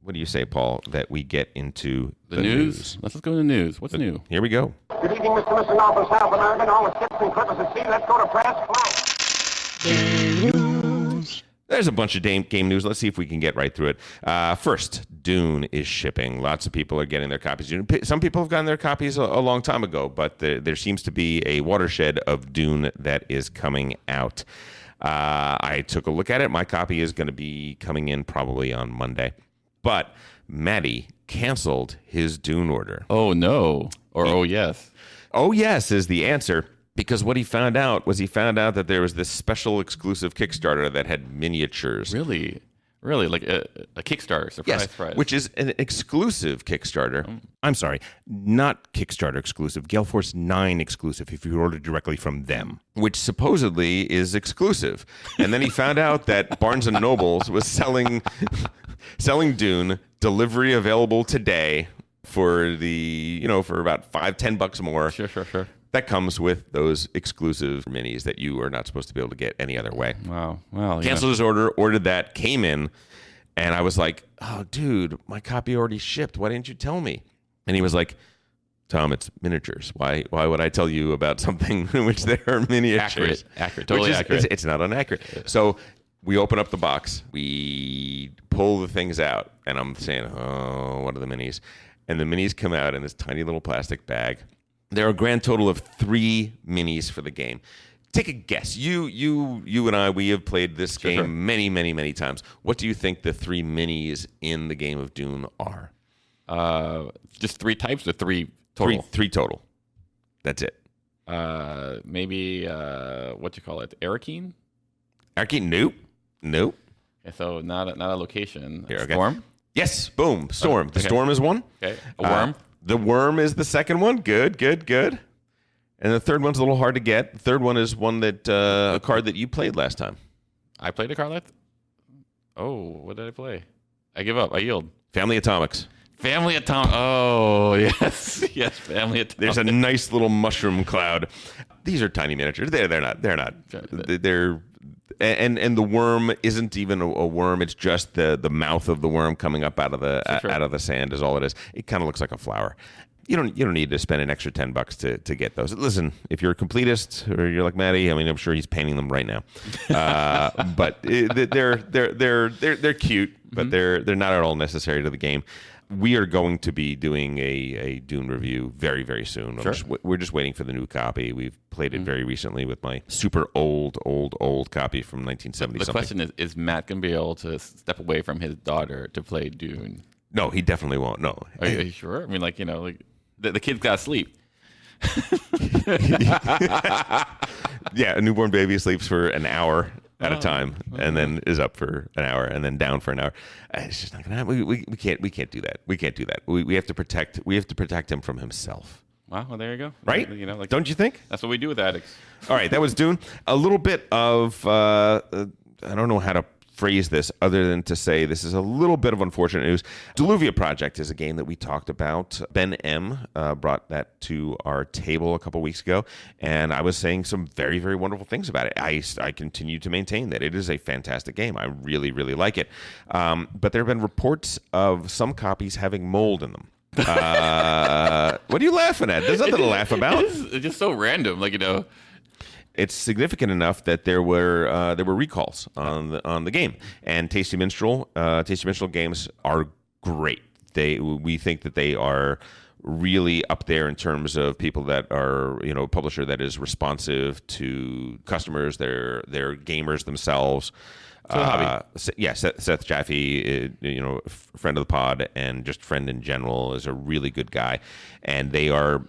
what do you say, Paul, that we get into the news? Let's go to the news. What's new? Here we go. Good evening, Mr. Mr. North South American, all the ships and clippers at sea. Let's go to press. Fly. There's a bunch of game news. Let's see if we can get right through it. First, Dune is shipping. Lots of people are getting their copies. Some people have gotten their copies a long time ago, but there seems to be a watershed of Dune that is coming out. I took a look at it. My copy is going to be coming in probably on Monday. But Matty canceled his Dune order. Oh, no. Or oh, yes. Oh, yes is the answer. Because what he found out that there was this special exclusive Kickstarter that had miniatures. Really? Like a Kickstarter, surprise, prize. Which is an exclusive Kickstarter. I'm sorry, not Kickstarter exclusive, Gale Force 9 exclusive if you order directly from them, which supposedly is exclusive. And then he found out that Barnes & Nobles was selling Dune, delivery available today for for about $5-10 more. Sure. That comes with those exclusive minis that you are not supposed to be able to get any other way. Wow. Well, canceled his order, ordered that, came in, and I was like, oh, dude, my copy already shipped. Why didn't you tell me? And he was like, Tom, it's miniatures. Why would I tell you about something in which there are miniatures? Accurate. Totally accurate. It's not inaccurate. So we open up the box. We pull the things out, and I'm saying, oh, what are the minis? And the minis come out in this tiny little plastic bag. There are a grand total of 3 minis for the game. Take a guess. You and I, we have played this game many, many, many times. What do you think the 3 minis in the game of Dune are? Just 3 types or 3 total? 3 total. That's it. Maybe, what you call it, Arakeen? Arakeen? Nope. Okay, so not a location. Here, okay. Storm? Yes, boom, Storm. The Storm is one. Okay, a worm? The worm is the second one. Good. And the third one's a little hard to get. The third one is one that a card that you played last time. I played a card last. Oh, what did I play? I give up. I yield. Family Atomics. Oh, yes, Family Atomics. There's a nice little mushroom cloud. These are tiny miniatures. They're not. They're and the worm isn't even a worm. It's just the mouth of the worm coming up out of the sand is all it is. It kind of looks like a flower. You don't need to spend an extra $10 to get those. Listen, if you're a completist or you're like Matty, I mean, I'm sure he's painting them right now. But they're cute, but they're not at all necessary to the game. We are going to be doing a Dune review very, very soon. Sure. We're just waiting for the new copy. We've played it very recently with my super old copy from 1970. The question is Matt going to be able to step away from his daughter to play Dune? No, he definitely won't. No. Are you sure? I mean, the kid's got to sleep. Yeah, a newborn baby sleeps for an hour at a time, and then is up for an hour, and then down for an hour. It's just not gonna happen. We can't do that. We can't do that. We have to protect him from himself. Well, there you go. Right? Don't you think? That's what we do with addicts. All right, that was Dune. A little bit of I don't know how to phrase this other than to say this is a little bit of unfortunate news. Delluvia Project is a game that we talked about. Ben M. Brought that to our table a couple weeks ago, and I was saying some very, very wonderful things about it. I continue to maintain that it is a fantastic game. I really, really like it. But there have been reports of some copies having mold in them. What are you laughing at? There's nothing to laugh about. It's just so random, It's significant enough that there were recalls on the game, and Tasty Minstrel games are great. We think that they are really up there in terms of people that are a publisher that is responsive to customers. They're gamers themselves. Seth Jaffe, friend of the pod and just friend in general, is a really good guy, and they are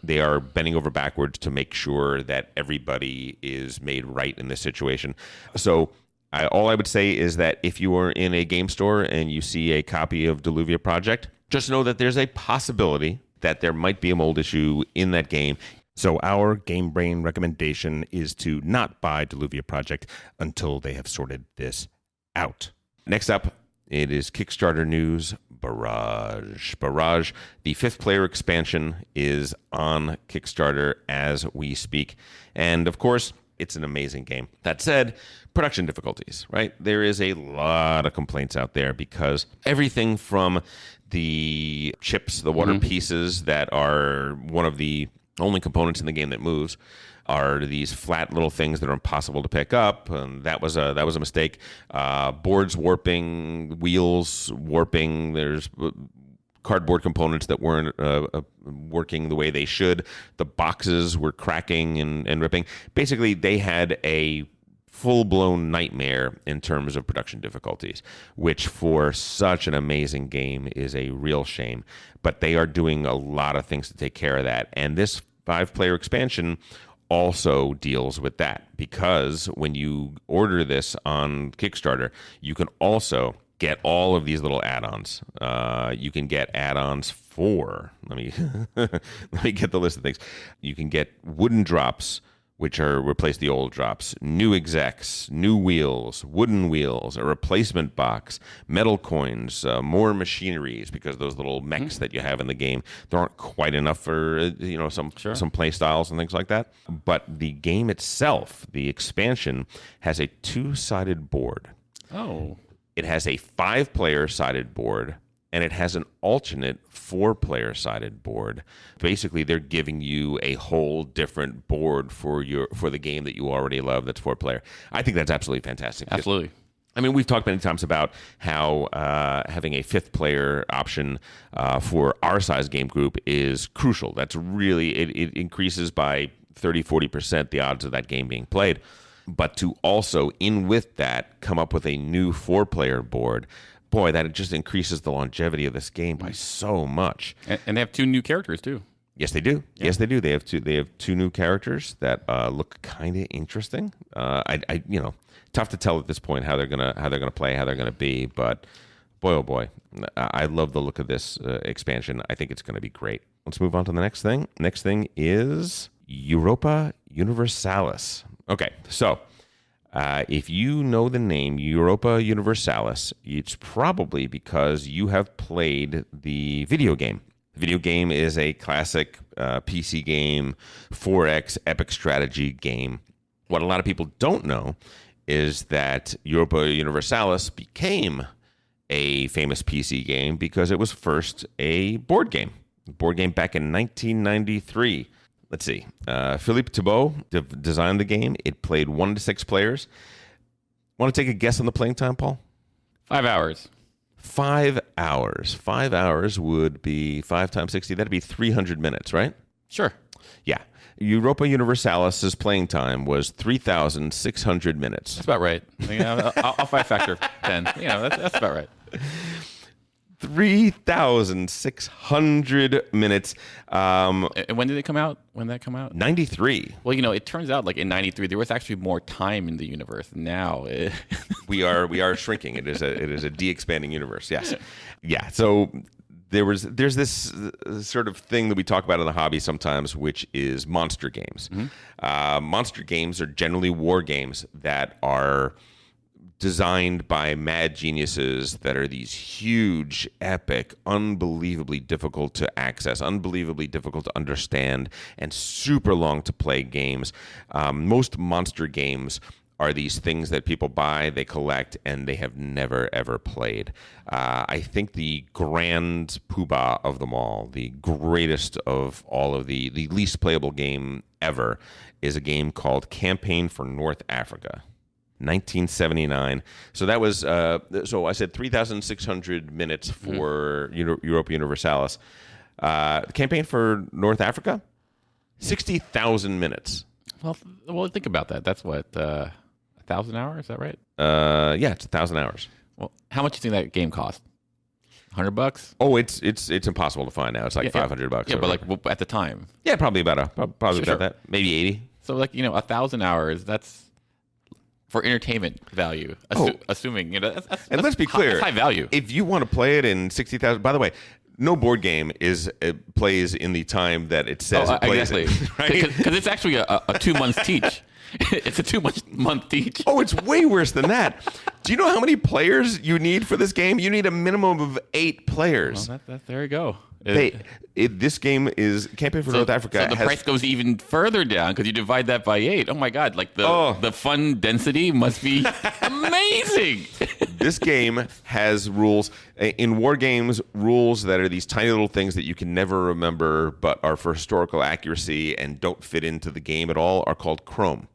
bending over backwards to make sure that everybody is made right in this situation. So all I would say is that if you are in a game store and you see a copy of Delluvia Project, just know that there's a possibility that there might be a mold issue in that game. So our Game Brain recommendation is to not buy Delluvia Project until they have sorted this out. Next up, it is Kickstarter news. Barrage, the 5th player expansion is on Kickstarter as we speak. And of course, It's an amazing game. That said, production difficulties, right? There is a lot of complaints out there because everything from the chips, the water pieces that are one of the only components in the game that moves, are these flat little things that are impossible to pick up, and that was a mistake. Boards warping, wheels warping. There's cardboard components that weren't working the way they should. The boxes were cracking and ripping. Basically, they had a full-blown nightmare in terms of production difficulties, which for such an amazing game is a real shame. But they are doing a lot of things to take care of that. And this 5-player expansion also deals with that, because when you order this on Kickstarter, you can also get all of these little add-ons. You can get add-ons for, let me get the list of things. You can get wooden drops, which are replace the old drops, new execs, new wheels, wooden wheels, a replacement box, metal coins, more machineries, because those little mechs that you have in the game, there aren't quite enough for some play styles and things like that. But the game itself, the expansion, has a 2-sided board. Oh. It has a 5-player sided board, and it has an alternate 4-player sided board. Basically, they're giving you a whole different board for the game that you already love that's 4-player. I think that's absolutely fantastic. Absolutely. I mean, we've talked many times about how having a 5th-player option for our size game group is crucial. That's really, it increases by 30-40% the odds of that game being played. But to also, in with that, come up with a new 4-player board, boy, that just increases the longevity of this game by so much. And they have 2 new characters too. Yes, they do. Yeah. Yes, they do. They have 2 new characters that look kind of interesting. I tough to tell at this point how they're gonna play, how they're gonna be. But boy, oh boy, I love the look of this expansion. I think it's gonna be great. Let's move on to the next thing. Next thing is Europa Universalis. Okay, so if you know the name Europa Universalis, it's probably because you have played the video game. The video game is a classic PC game, 4X epic strategy game. What a lot of people don't know is that Europa Universalis became a famous PC game because it was first a board game. Back in 1993. Let's see. Philippe Thibault designed the game. It played 1 to 6 players. Want to take a guess on the playing time, Paul? 5 hours. 5 hours. 5 hours would be 5 times 60. That'd be 300 minutes, right? Sure. Yeah. Europa Universalis's playing time was 3,600 minutes. That's about right. I'll 5 factor 10. That's about right. 3,600 minutes. And when did it come out? When did that come out? 93. Well, it turns out like in 93 there was actually more time in the universe. Now we are shrinking. It is a de-expanding universe. Yes. Yeah. So there's this sort of thing that we talk about in the hobby sometimes, which is monster games. Mm-hmm. Monster games are generally war games that are designed by mad geniuses that are these huge, epic, unbelievably difficult to access, unbelievably difficult to understand, and super long to play games. Most monster games are these things that people buy, they collect, and they have never, ever played. I think the grand poobah of them all, the greatest of all of the least playable game ever, is a game called Campaign for North Africa. 1979. So that was, so I said 3,600 minutes for Europa Universalis. The Campaign for North Africa, 60,000 minutes. Well, think about that. That's what, 1,000 hours? Is that right? Yeah, it's 1,000 hours. Well, how much do you think that game cost? $100? Oh, it's impossible to find now. It's like $500. Yeah, but like at the time. Yeah, probably about that. Maybe 80. So 1,000 hours. That's for entertainment value, assuming that's and let's be clear, that's high value. If you want to play it in 60,000, by the way, no board game plays in the time that it says it plays. Exactly, in, right? Because it's actually a 2 months teach. It's a 2-month teach. Oh, it's way worse than that. Do you know how many players you need for this game? You need a minimum of 8 players. Well, there you go. This game is Campaign for North Africa. So the price goes even further down because you divide that by 8. Oh my God! Like the fun density must be amazing. This game has rules in war games, rules that are these tiny little things that you can never remember, but are for historical accuracy and don't fit into the game at all. Are called Chrome.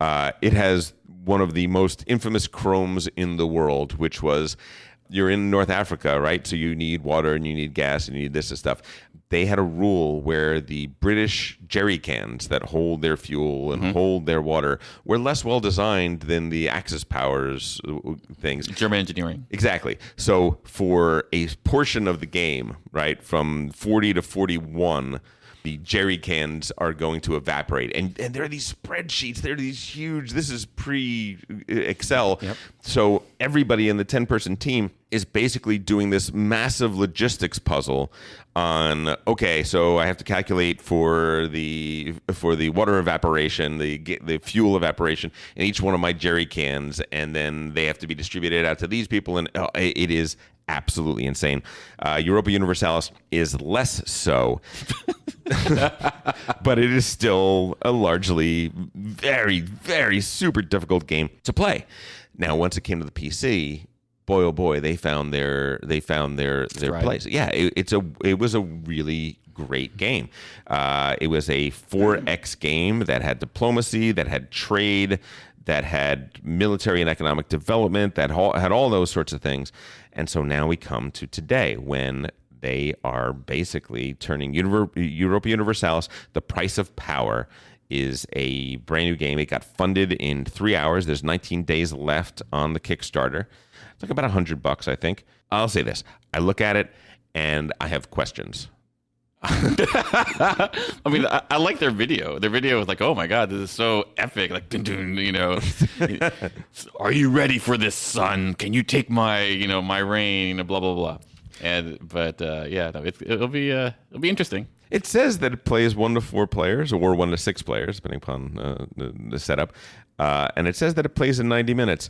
It has one of the most infamous chromes in the world, which was. You're in North Africa, right? So you need water and you need gas and you need this and stuff. They had a rule where the British jerry cans that hold their fuel and hold their water were less well designed than the Axis powers things. German engineering. Exactly. So for a portion of the game, right, from 40 to 41, the jerry cans are going to evaporate. And there are these spreadsheets. There are these huge, this is pre-Excel. Yep. So everybody in the 10-person team is basically doing this massive logistics puzzle on, okay, so I have to calculate for the water evaporation, the fuel evaporation in each one of my jerry cans, and then they have to be distributed out to these people. And it is absolutely insane. Europa Universalis is less so. But it is still a largely very, very super difficult game to play. Now, once it came to the PC, boy oh boy, they found their place. Yeah, it was a really great game. It was a 4X game that had diplomacy, that had trade, that had military and economic development, that had all those sorts of things. And so now we come to today when they are basically turning Europa Universalis, the price of power, is a brand new game. It got funded in 3 hours. There's 19 days left on the Kickstarter. It's like about $100, I think. I'll say this. I look at it and I have questions. I mean, I like their video. Their video was like, "Oh my God, this is so epic!" Like, dun, dun, you know, are you ready for this, son? Can you take my, my reign? Blah blah blah. But it'll be interesting. It says that it plays 1 to 4 players or 1 to 6 players, depending upon the setup, and it says that it plays in 90 minutes.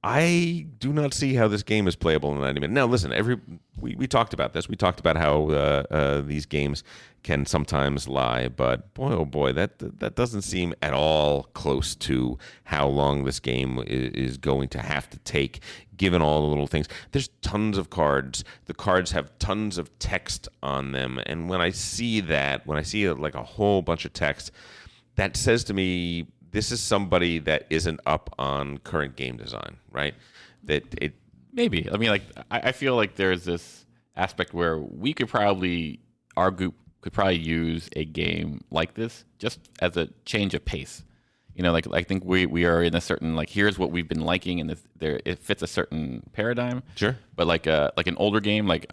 I do not see how this game is playable in 90 minutes. Now, listen, we talked about this. We talked about how these games can sometimes lie, but boy, oh boy, that doesn't seem at all close to how long this game is going to have to take, given all the little things. There's tons of cards. The cards have tons of text on them, and when I see like a whole bunch of text, that says to me, this is somebody that isn't up on current game design, right? Maybe. I mean, like, I feel like there's this aspect where our group could probably use a game like this just as a change of pace. Like I think we are in a certain, like, here's what we've been liking, and it fits a certain paradigm. Sure. But like an older game, like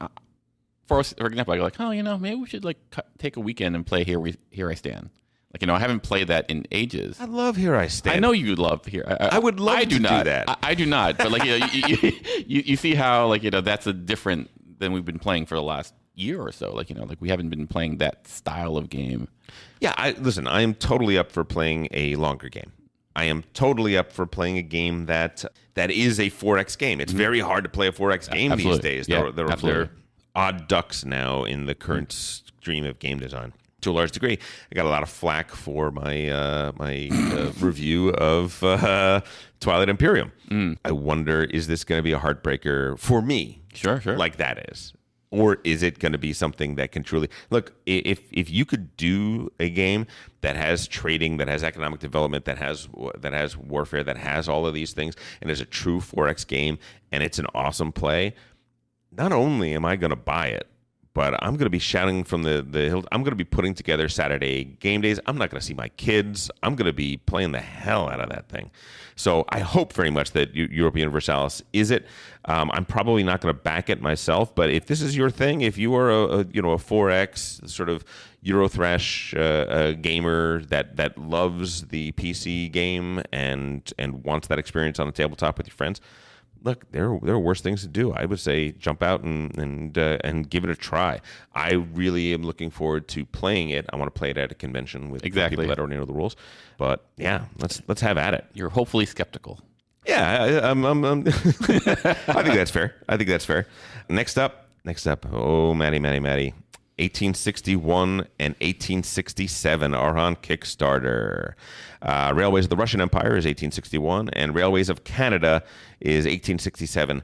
for example, I go like, maybe we should like take a weekend and play Here I Stand. Like, I haven't played that in ages. I love Here I Stand. I know you love Here. I would love to do that. I do not. But like, you see how, like, that's a different than we've been playing for the last year or so. Like, like we haven't been playing that style of game. Yeah, I am totally up for playing a longer game. I am totally up for playing a game that is a 4X game. It's very hard to play a 4X game these days. Yeah, there are odd ducks now in the current stream of game design. To a large degree, I got a lot of flack for my review of Twilight Imperium. I wonder, is this going to be a heartbreaker for me? Sure. Like that is. Or is it going to be something that can truly... Look, if you could do a game that has trading, that has economic development, that has warfare, that has all of these things, and is a true 4X game, and it's an awesome play, not only am I going to buy it, but I'm going to be shouting from the hill. I'm going to be putting together Saturday game days. I'm not going to see my kids. I'm going to be playing the hell out of that thing. So I hope very much that Europa Universalis is it. I'm probably not going to back it myself, but if this is your thing, if you are a 4X sort of Eurothrash gamer that loves the PC game and wants that experience on the tabletop with your friends, look, there are worse things to do. I would say jump out and give it a try. I really am looking forward to playing it. I want to play it at a convention with people that already know the rules. But yeah, let's have at it. You're hopefully skeptical. Yeah, I'm I think that's fair. Next up. Oh, Maddie. 1861 and 1867 are on Kickstarter. Railways of the Russian Empire is 1861, and Railways of Canada is 1867.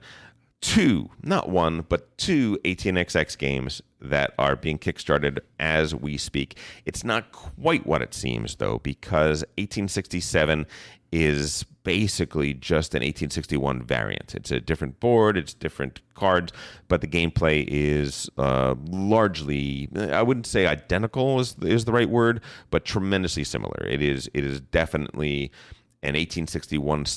Not one, but two 18xx games that are being kickstarted as we speak. It's not quite what it seems, though, because 1867 is basically just an 1861 variant. It's a different board, it's different cards, but the gameplay is largely, I wouldn't say identical is the right word, but tremendously similar. It is definitely an 1867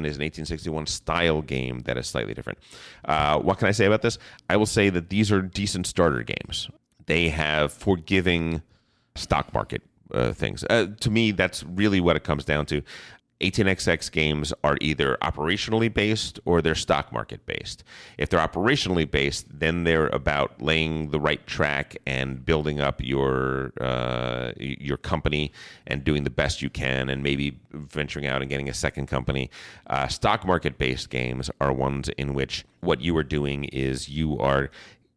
is an 1861 style game that is slightly different. What can I say about this? I will say that these are decent starter games. They have forgiving stock market things. To me, that's really what it comes down to. 18xx games are either operationally based or they're stock market based. If they're operationally based, then they're about laying the right track and building up your company and doing the best you can, and maybe venturing out and getting a second company. Stock market based games are ones in which what you are doing is you are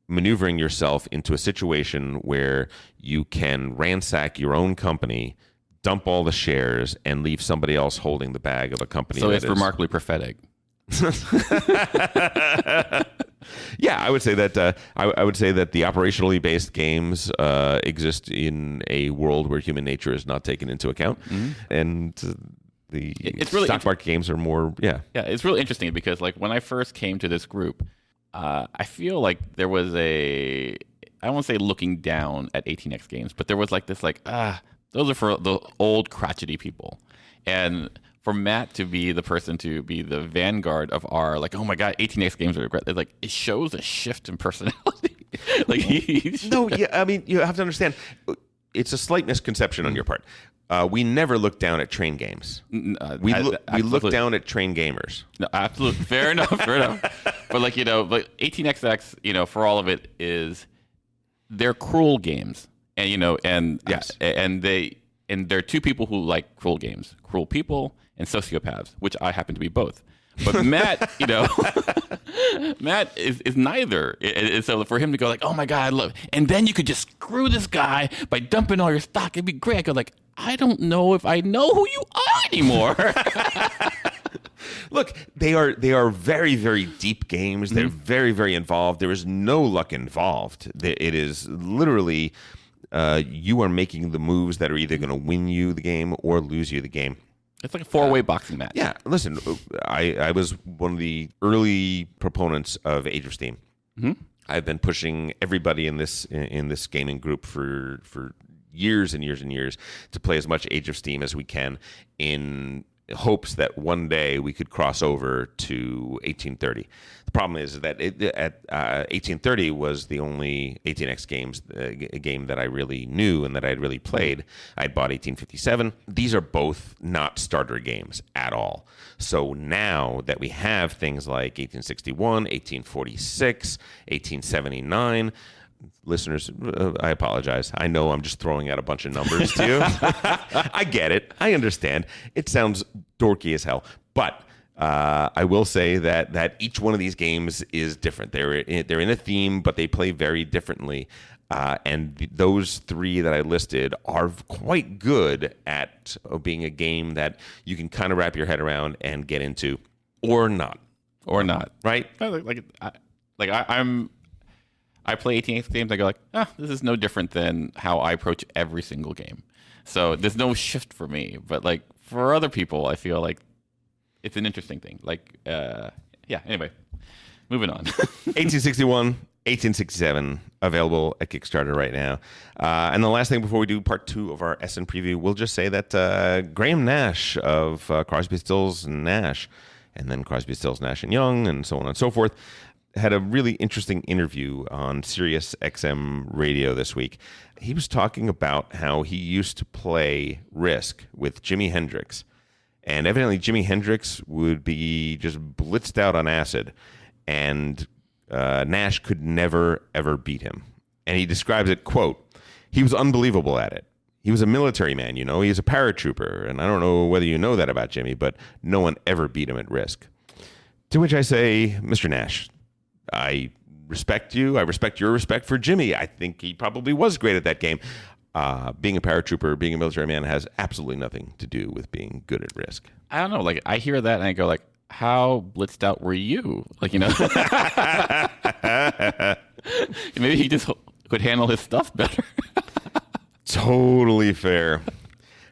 maneuvering yourself into a situation where you can ransack your own company, dump all the shares, and leave somebody else holding the bag of a company. So it's remarkably prophetic. Yeah, I would say that I would say that the operationally based games exist in a world where human nature is not taken into account, and the stock market games are more. Yeah, it's really interesting because like when I first came to this group, I feel like there was I won't say looking down at 18x games, but there was like this those are for the old crotchety people. And for Matt to be the person to be the vanguard of our, like, oh my God, 18x games are great. Like, it shows a shift in personality. No, yeah, I mean, you have to understand, it's a slight misconception on your part. We never look down at train games. We look down at train gamers. No, absolutely. Fair enough. But like, like 18xx, for all of it they're cruel games. And yes. And there are two people who like cruel games: cruel people and sociopaths, which I happen to be both. But Matt, Matt is neither. And so for him to go like, "Oh my God, I love," and then you could just screw this guy by dumping all your stock, it'd be great. I go like, I don't know if I know who you are anymore. Look, they are very, very deep games. They're very, very involved. There is no luck involved. It is literally. You are making the moves that are either going to win you the game or lose you the game. It's like a four-way boxing match. Yeah, listen, I was one of the early proponents of Age of Steam. I've been pushing everybody in this gaming group for years and years and years to play as much Age of Steam as we can in hopes that one day we could cross over to 1830. The problem is that 1830 was the only 18x game that I really knew and that I had really played. I'd bought 1857. These are both not starter games at all. So now that we have things like 1861, 1846, 1879, listeners, I apologize. I know I'm just throwing out a bunch of numbers to you. I get it. I understand. It sounds dorky as hell. But I will say that each one of these games is different. They're in a theme, but they play very differently. And those three that I listed are quite good at being a game that you can kind of wrap your head around and get into, or not. Right? I play 18x games. I go like, this is no different than how I approach every single game. So there's no shift for me. But like for other people, I feel like it's an interesting thing. Like, Anyway, moving on. 1861, 1867, available at Kickstarter right now. And the last thing before we do part 2 of our SN preview, we'll just say that Graham Nash of Crosby, Stills, Nash, and then Crosby, Stills, Nash and Young, and so on and so forth, had a really interesting interview on Sirius XM radio this week. He was talking about how he used to play Risk with Jimi Hendrix, And evidently Jimi Hendrix would be just blitzed out on acid, and Nash could never, ever beat him. And he describes it, quote, "He was unbelievable at it. He was a military man, you know. He was a paratrooper. And I don't know whether you know that about Jimmy, but no one ever beat him at Risk." To which I say, Mr. Nash, I respect you. I respect your respect for Jimmy. I think he probably was great at that game. Being a paratrooper, being a military man has absolutely nothing to do with being good at Risk. I don't know. Like, I hear that and I go, like, how blitzed out were you? Like, you know, maybe he just could handle his stuff better. Totally fair.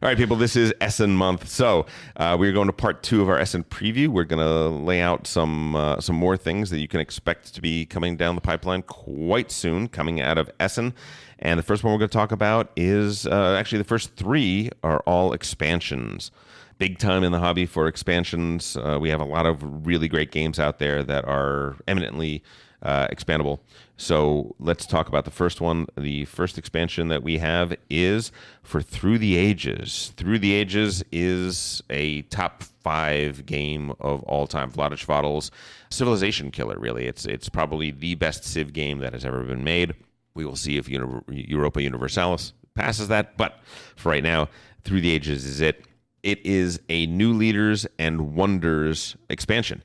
All right, people, this is Essen month. So we're going to part 2 of our Essen preview. We're going to lay out some more things that you can expect to be coming down the pipeline quite soon, coming out of Essen. And the first one we're going to talk about is actually the first 3 are all expansions. Big time in the hobby for expansions. We have a lot of really great games out there that are eminently expandable. So let's talk about the first one. The first expansion that we have is for Through the Ages. Through the Ages is a top 5 game of all time. Vlaada Chvátil's civilization killer, really. It's probably the best Civ game that has ever been made. We will see if Europa Universalis passes that. But for right now, Through the Ages is it. It is a New Leaders and Wonders expansion.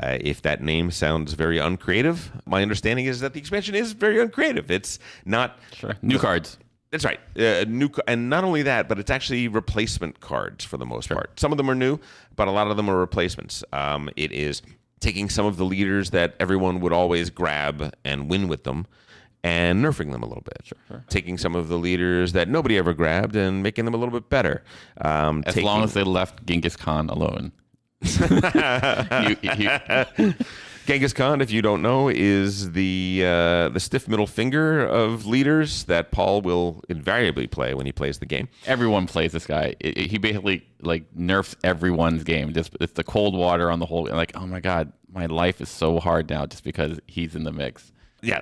If that name sounds very uncreative, my understanding is that the expansion is very uncreative. It's not New cards. That's right. And not only that, but it's actually replacement cards for the most part. Some of them are new, but a lot of them are replacements. It is taking some of the leaders that everyone would always grab and win with them, and nerfing them a little bit. Sure. Taking some of the leaders that nobody ever grabbed and making them a little bit better. As long as they left Genghis Khan alone. Genghis Khan, if you don't know, is the stiff middle finger of leaders that Paul will invariably play when he plays the game. Everyone plays this guy. He basically like nerfs everyone's game. It's the cold water on the whole. Like, oh my god, my life is so hard now just because he's in the mix. Yeah,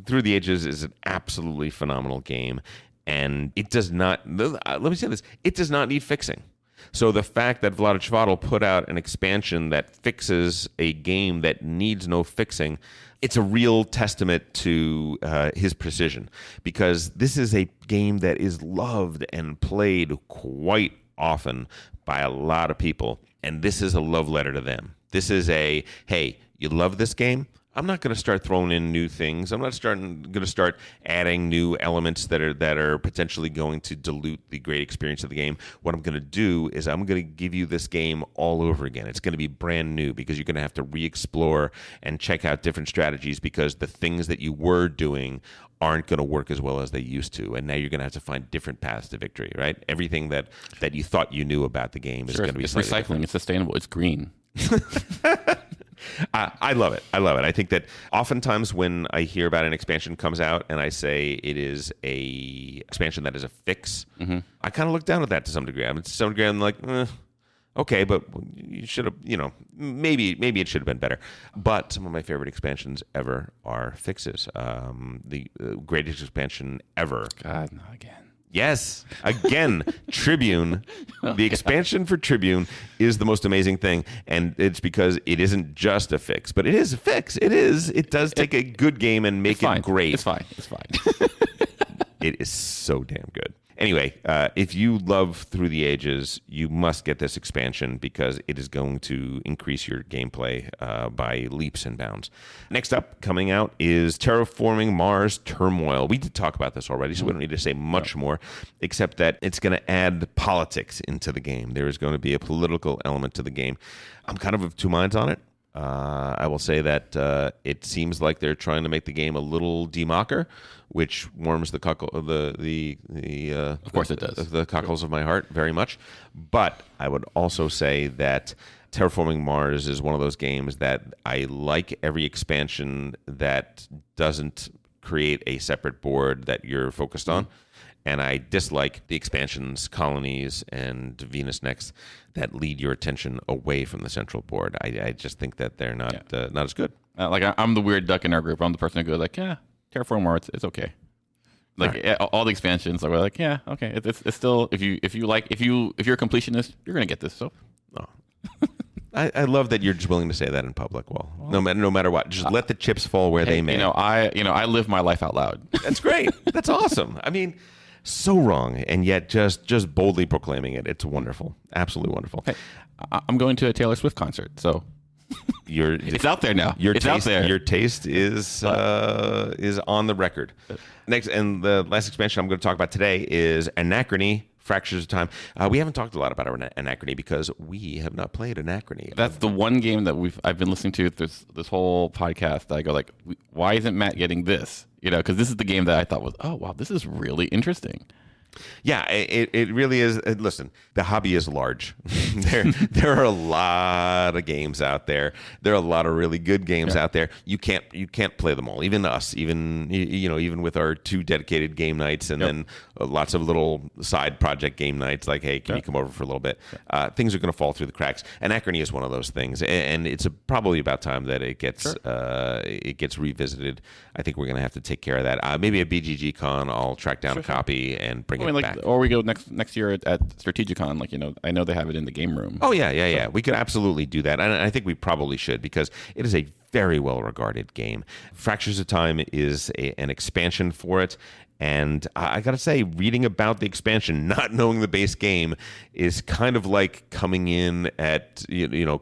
Through the Ages is an absolutely phenomenal game, and it does not. Let me say this: it does not need fixing. So the fact that Vlaada Chvátil put out an expansion that fixes a game that needs no fixing, it's a real testament to his precision, because this is a game that is loved and played quite often by a lot of people, and this is a love letter to them. This is a, hey, you love this game? I'm not going to start throwing in new things. I'm not going to start adding new elements that are potentially going to dilute the great experience of the game. What I'm going to do is I'm going to give you this game all over again. It's going to be brand new, because you're going to have to re-explore and check out different strategies, because the things that you were doing aren't going to work as well as they used to, and now you're going to have to find different paths to victory. Right? Everything that you thought you knew about the game is going to be it's recycling. Different. It's sustainable. It's green. I love it. I think that oftentimes when I hear about an expansion comes out and I say it is a expansion that is a fix, I kind of look down at that to some degree. To some degree, I'm like, okay, but you should have, maybe it should have been better. But some of my favorite expansions ever are fixes. The greatest expansion ever. God, not again. Yes, again, Tribune. The expansion for Tribune is the most amazing thing, and it's because it isn't just a fix, but it is a fix. It is. It does take a good game and make it great. It's fine. It is so damn good. Anyway, if you love Through the Ages, you must get this expansion, because it is going to increase your gameplay by leaps and bounds. Next up, coming out, is Terraforming Mars Turmoil. We did talk about this already, so we don't need to say much more, except that it's going to add politics into the game. There is going to be a political element to the game. I'm kind of two minds on it. I will say that it seems like they're trying to make the game a little democker, which warms the of course it does, the cockles of my heart very much. But I would also say that Terraforming Mars is one of those games that I like every expansion that doesn't create a separate board that you're focused on. And I dislike the expansions, colonies, and Venus Next that lead your attention away from the central board. I just think that they're not as good. I'm the weird duck in our group. I'm the person who goes like, yeah, Terraform Mars, it's okay. Like all the expansions, we're like, yeah, okay. It's still, if you're a completionist, you're gonna get this. So Oh. I love that you're just willing to say that in public. Well, no matter what, just let the chips fall where they may. I live my life out loud. That's great. That's awesome. I mean, so wrong, and yet just boldly proclaiming it. It's wonderful. Absolutely wonderful. Hey, I'm going to a Taylor Swift concert, so it's out there now. It's out there. Your taste is on the record. Next, and the last expansion I'm going to talk about today is Anachrony. Fractures of Time. We haven't talked a lot about Anachrony because we have not played Anachrony. That's the one game that I've been listening to this whole podcast that I go like, why isn't Matt getting this? Because this is the game that I thought was, oh wow, this is really interesting. Yeah, it really is. Listen, the hobby is large. there are a lot of games out there. There are a lot of really good games out there. You can't play them all. Even us, even with our 2 dedicated game nights, and then lots of little side project game nights. Like, hey, can you come over for a little bit? Things are going to fall through the cracks. Anachrony is one of those things, and it's probably about time that it gets revisited. I think we're going to have to take care of that. Maybe at BGG Con, I'll track down a copy and bring it back. Or we go next year at Strategicon. I know they have it in the game room. Oh yeah. We could absolutely do that, and I think we probably should because it is a very well regarded game. Fractures of Time is an expansion for it. And I got to say, reading about the expansion, not knowing the base game, is kind of like coming in at Avengers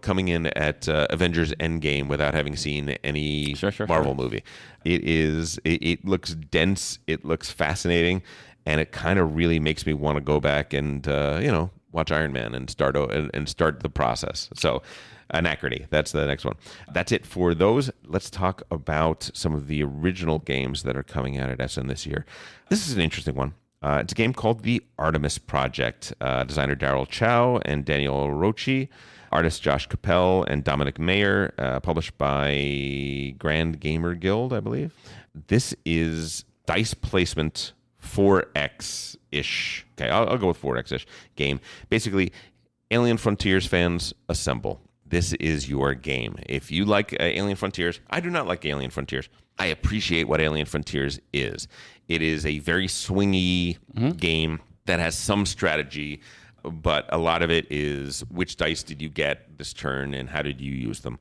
Endgame without having seen any Marvel movie. It looks dense, it looks fascinating, and it kind of really makes me want to go back and watch Iron Man and start the process. So. Anachrony. That's the next one. That's it for those. Let's talk about some of the original games that are coming out at SN this year. This is an interesting one. It's a game called the Artemis Project. Designer Daryl Chow and Daniel Rochi. Artist Josh Capel and Dominic Mayer. Published by Grand Gamer Guild, I believe. This is dice placement 4X-ish. Okay, I'll go with 4X-ish game. Basically, Alien Frontiers fans assemble. This is your game. If you like Alien Frontiers, I do not like Alien Frontiers. I appreciate what Alien Frontiers is. It is a very swingy game that has some strategy, but a lot of it is which dice did you get this turn and how did you use them.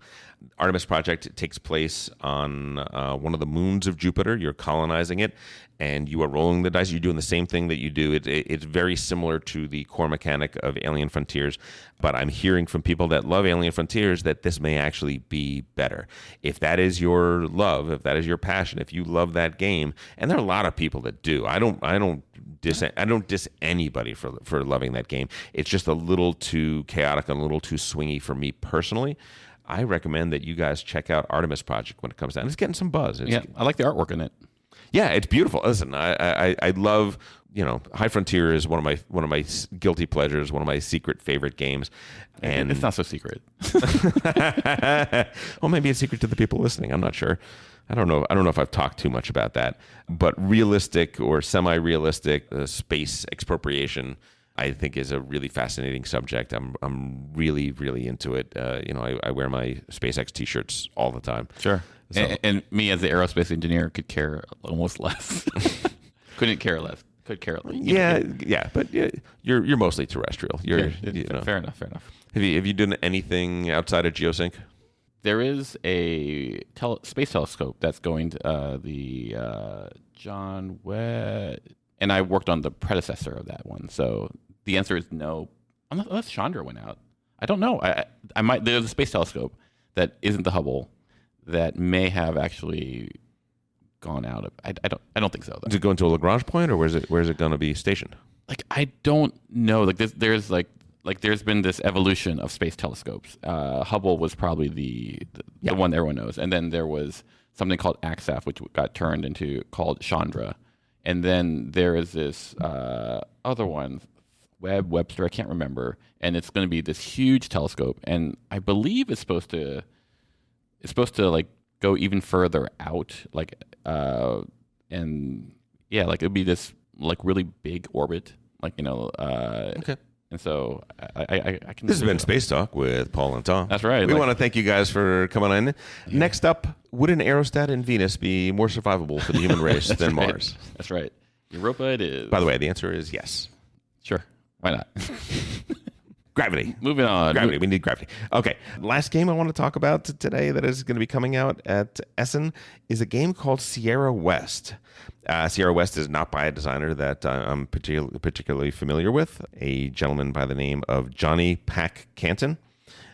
Artemis Project takes place on one of the moons of Jupiter. You're colonizing it, and you are rolling the dice. You're doing the same thing that you do. It's very similar to the core mechanic of Alien Frontiers, but I'm hearing from people that love Alien Frontiers that this may actually be better. If that is your love, if that is your passion, if you love that game, and there are a lot of people that do. I don't diss anybody for loving that game. It's just a little too chaotic and a little too swingy for me personally. I recommend that you guys check out Artemis Project when it comes down. It's getting some buzz. I like the artwork in it. Yeah, it's beautiful. Listen, I love, High Frontier is one of my guilty pleasures, one of my secret favorite games. And it's not so secret. Well, maybe it's secret to the people listening. I'm not sure. I don't know if I've talked too much about that. But realistic or semi-realistic space expropriation, I think, is a really fascinating subject. I'm really, really into it. I wear my SpaceX T-shirts all the time. Sure. So. And me as the aerospace engineer could care almost less. Couldn't care less. Could care less. Yeah. But you're mostly terrestrial. Fair enough. Have you done anything outside of Geosync? There is a space telescope that's going to the John Webb, and I worked on the predecessor of that one. So the answer is no, unless Chandra went out. I don't know. I might. There's a space telescope that isn't the Hubble that may have actually gone out. I don't think so. Though. Does it go into a Lagrange point, or where's it going to be stationed? I don't know. There's been this evolution of space telescopes. Hubble was probably the one everyone knows, and then there was something called AXAF, which got turned into called Chandra, and then there is this other one, Webster. I can't remember, and it's going to be this huge telescope, and I believe it's supposed to go even further out, it'll be this really big orbit, Okay. And so I can. This has been Space Talk with Paul and Tom. That's right. We want to thank you guys for coming on. Yeah. Next up, would an aerostat in Venus be more survivable for the human race than right. Mars? That's right. Europa it is. By the way, the answer is yes. Sure. Why not? Gravity. Moving on. Gravity. We need gravity. Okay. Last game I want to talk about today that is going to be coming out at Essen is a game called Sierra West. Sierra West is not by a designer that I'm particularly familiar with, a gentleman by the name of Johnny Pack Canton.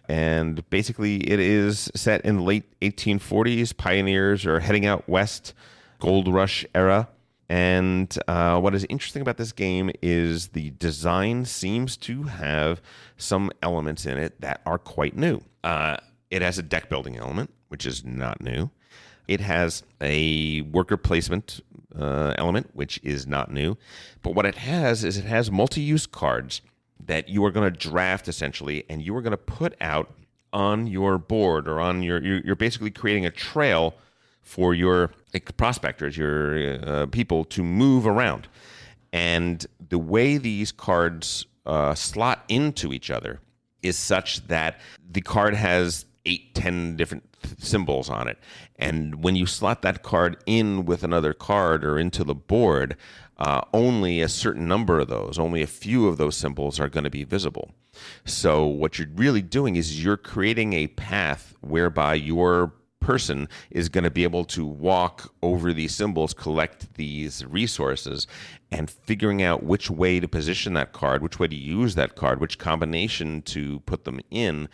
And basically, it is set in the late 1840s. Pioneers are heading out west, gold rush era. And what is interesting about this game is the design seems to have some elements in it that are quite new. It has a deck building element, which is not new. It has a worker placement element, which is not new. But what it has is it has multi-use cards that you are going to draft essentially, and you are going to put out on your board or on you're basically creating a trail for your prospectors, your people to move around. And the way these cards slot into each other is such that the card has 8-10 different symbols on it. And when you slot that card in with another card or into the board, only a certain number of those, only a few of those symbols are going to be visible. So what you're really doing is you're creating a path whereby your person is going to be able to walk over these symbols, collect these resources, and figuring out which way to position that card, which way to use that card, which combination to put them in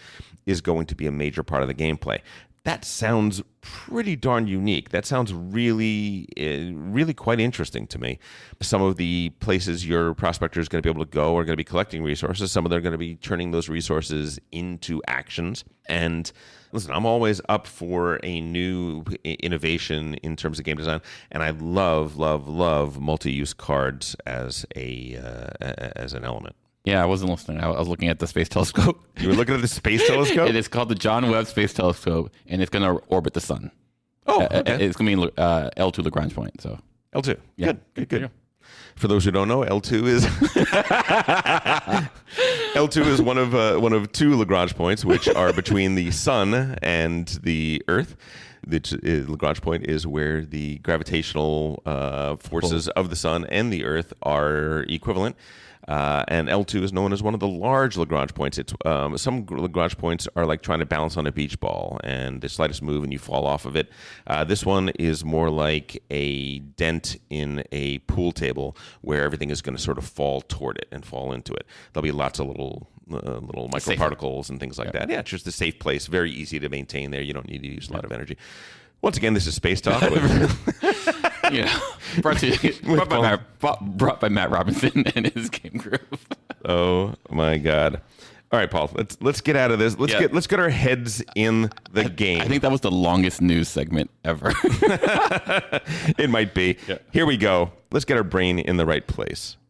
is going to be a major part of the gameplay. That sounds pretty darn unique. That sounds really, really quite interesting to me. Some of the places your prospector is going to be able to go are going to be collecting resources. Some of them are going to be turning those resources into actions. And listen, I'm always up for a new innovation in terms of game design, and I love, love, love multi-use cards as an element. Yeah, I wasn't listening. I was looking at the Space Telescope. You were looking at the Space Telescope? It is called the John Webb Space Telescope, and it's going to orbit the sun. Oh, okay. It's going to be L2 Lagrange point. So L2. Yeah. Good. For those who don't know, L2 is L2 is one of two Lagrange points, which are between the sun and the Earth. The Lagrange point is where the gravitational forces of the sun and the Earth are equivalent. And L2 is known as one of the large Lagrange points. It's some Lagrange points are like trying to balance on a beach ball, and the slightest move and you fall off of it. This one is more like a dent in a pool table where everything is going to sort of fall toward it and fall into it. There'll be lots of little microparticles and things like that. Yeah, it's just a safe place, very easy to maintain there. You don't need to use a lot of energy. Once again, this is Space Talk. brought by Matt Robinson and his game group. Oh my God! All right, Paul. Let's get out of this. Let's get our heads in the game. I think that was the longest news segment ever. It might be. Yeah. Here we go. Let's get our brain in the right place.